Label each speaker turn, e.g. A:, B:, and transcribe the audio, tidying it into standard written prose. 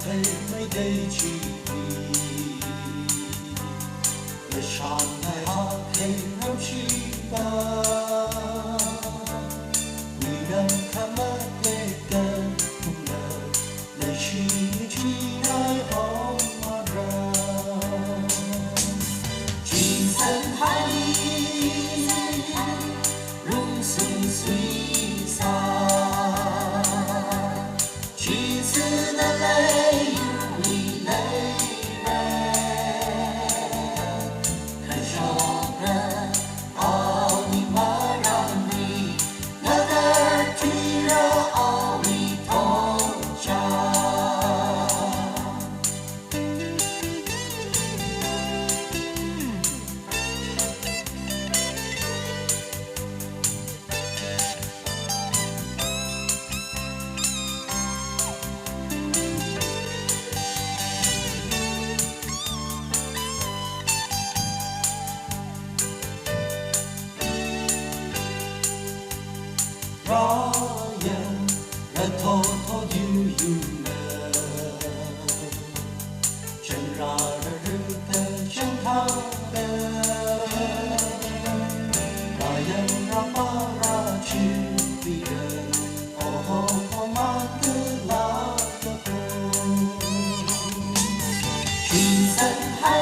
A: thấy mấy đây chỉ vì để sáng ngày họ thấy năm chi ba vì năm khám mất để cần cùng đời để chi ai ôm mà ra chỉ dân hai rung sung suy xa chỉ sự đã lấy vì lấy ra cho ra ao đi mà ra đi đã đã chỉ ra ao đi thong cha Ryan, ra thô thô you nè, chân ra rư tê chân thang tê, Ryan ra ba ra chiu vì đời, oh mà cứ lá cho tôi, chỉ dẫn hai